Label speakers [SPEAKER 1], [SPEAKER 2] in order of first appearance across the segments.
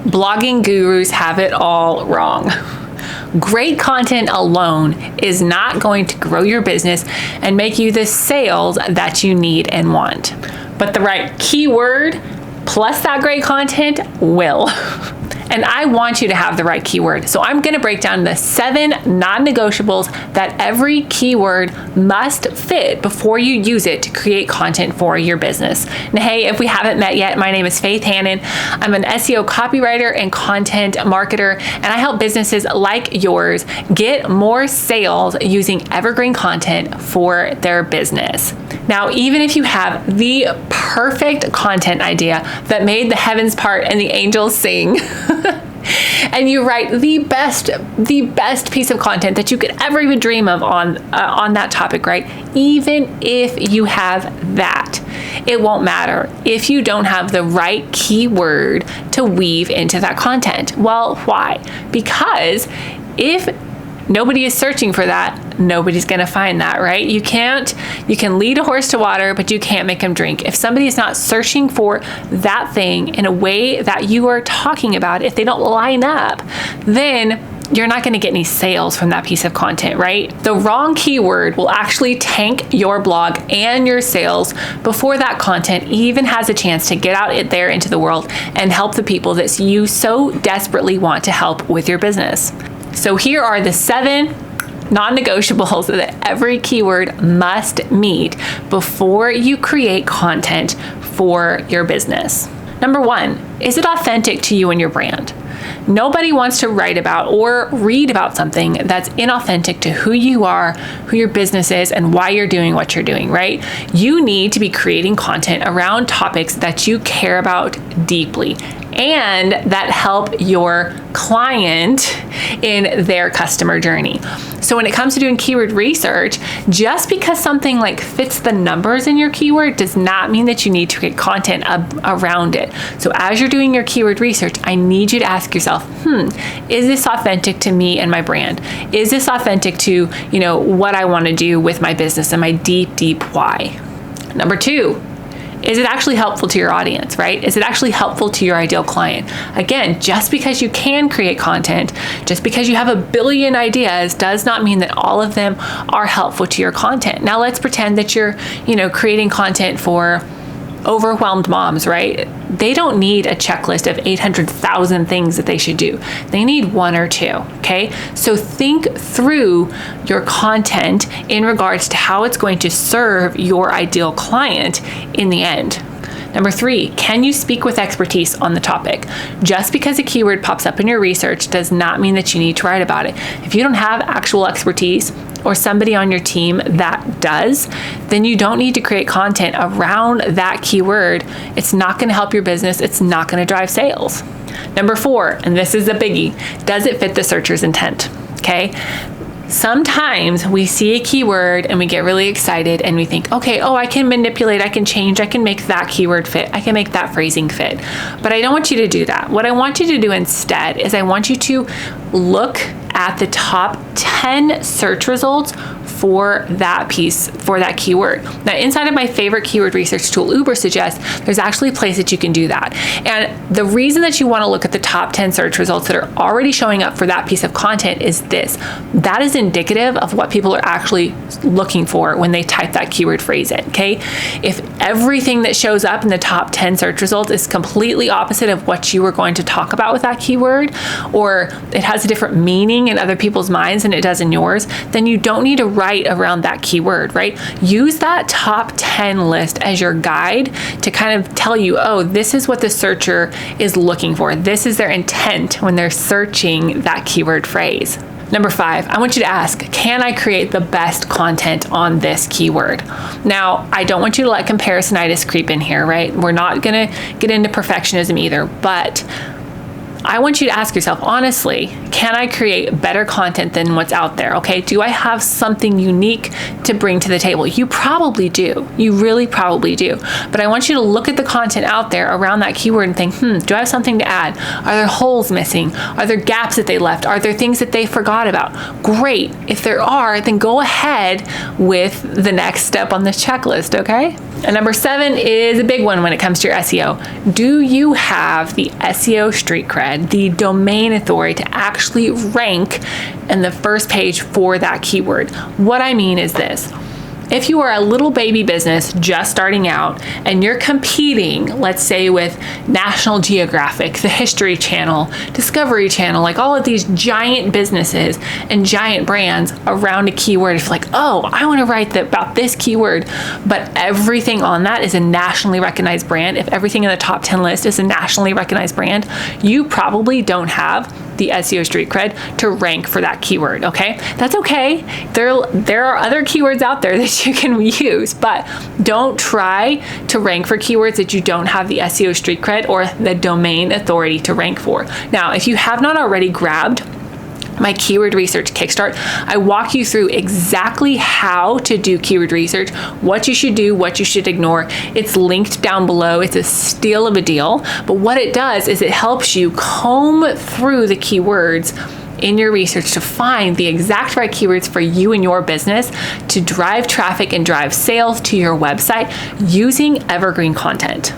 [SPEAKER 1] blogging gurus have it all wrong. Great content alone is not going to grow your business and make you the sales that you need and want. But the right keyword plus that great content will. And I want you to have the right keyword. So I'm gonna break down the 7 non-negotiables that every keyword must fit before you use it to create content for your business. Now, hey, if we haven't met yet, my name is Faith Hanan. I'm an SEO copywriter and content marketer, and I help businesses like yours get more sales using evergreen content for their business. Now, even if you have the perfect content idea that made the heavens part and the angels sing, and you write the best piece of content that you could ever even dream of on that topic, right? Even if you have that, it won't matter if you don't have the right keyword to weave into that content. Well, why? Because if nobody is searching for that, nobody's gonna find that, right? You can lead a horse to water, but you can't make him drink. If somebody is not searching for that thing in a way that you are talking about, if they don't line up, then you're not gonna get any sales from that piece of content, right? The wrong keyword will actually tank your blog and your sales before that content even has a chance to get out there into the world and help the people that you so desperately want to help with your business. So here are the 7 non-negotiables that every keyword must meet before you create content for your business. Number 1, is it authentic to you and your brand? Nobody wants to write about or read about something that's inauthentic to who you are, who your business is, and why you're doing what you're doing, right? You need to be creating content around topics that you care about deeply and that help your client in their customer journey. So when it comes to doing keyword research, just because something like fits the numbers in your keyword does not mean that you need to create content around it. So as you're doing your keyword research, I need you to ask yourself, is this authentic to me and my brand? Is this authentic to, what I want to do with my business and my deep why? Number 2, is it actually helpful to your audience, right? Is it actually helpful to your ideal client? Again, just because you can create content, just because you have a billion ideas does not mean that all of them are helpful to your content. Now let's pretend that you're, creating content for overwhelmed moms, right? They don't need a checklist of 800,000 things that they should do. They need 1 or 2, okay? So think through your content in regards to how it's going to serve your ideal client in the end. Number 3, can you speak with expertise on the topic? Just because a keyword pops up in your research does not mean that you need to write about it. If you don't have actual expertise or somebody on your team that does, then you don't need to create content around that keyword. It's not going to help your business. It's not going to drive sales. Number 4, and this is a biggie, does it fit the searcher's intent? Okay. Sometimes we see a keyword and we get really excited and we think, okay, I can manipulate, I can change, I can make that keyword fit, I can make that phrasing fit. But I don't want you to do that. What I want you to do instead is I want you to look at the top 10 search results for that piece, for that keyword. Now, inside of my favorite keyword research tool, Ubersuggest, there's actually a place that you can do that. And the reason that you want to look at the top 10 search results that are already showing up for that piece of content is this. That is indicative of what people are actually looking for when they type that keyword phrase in, okay? If everything that shows up in the top 10 search results is completely opposite of what you were going to talk about with that keyword, or it has a different meaning in other people's minds than it does in yours, then you don't need to write around that keyword, right? Use that top 10 list as your guide to kind of tell you, this is what the searcher is looking for. This is their intent when they're searching that keyword phrase. Number 5, I want you to ask, can I create the best content on this keyword? Now, I don't want you to let comparisonitis creep in here, right? We're not gonna get into perfectionism either, but I want you to ask yourself, honestly, can I create better content than what's out there? Okay, do I have something unique to bring to the table? You probably do. You really probably do. But I want you to look at the content out there around that keyword and think, do I have something to add? Are there holes missing? Are there gaps that they left? Are there things that they forgot about? Great. If there are, then go ahead with the next step on this checklist, okay? And number 7 is a big one when it comes to your SEO. Do you have the SEO street cred? cred, the domain authority to actually rank in the first page for that keyword. What I mean is this. If you are a little baby business just starting out and you're competing, let's say with National Geographic, the History Channel, Discovery Channel, like all of these giant businesses and giant brands around a keyword, if like, oh, I want to write about this keyword, but everything on that is a nationally recognized brand, if everything in the top 10 list is a nationally recognized brand, you probably don't have the SEO street cred to rank for that keyword, okay? That's okay. There are other keywords out there that you can use, but don't try to rank for keywords that you don't have the SEO street cred or the domain authority to rank for. Now, if you have not already grabbed my Keyword Research Kickstart, I walk you through exactly how to do keyword research, what you should do, what you should ignore. It's linked down below. It's a steal of a deal. But what it does is it helps you comb through the keywords in your research to find the exact right keywords for you and your business to drive traffic and drive sales to your website using evergreen content.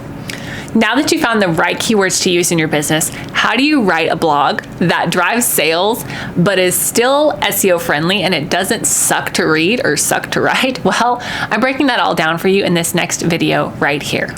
[SPEAKER 1] Now that you found the right keywords to use in your business, how do you write a blog that drives sales but is still SEO friendly and it doesn't suck to read or suck to write? Well, I'm breaking that all down for you in this next video right here.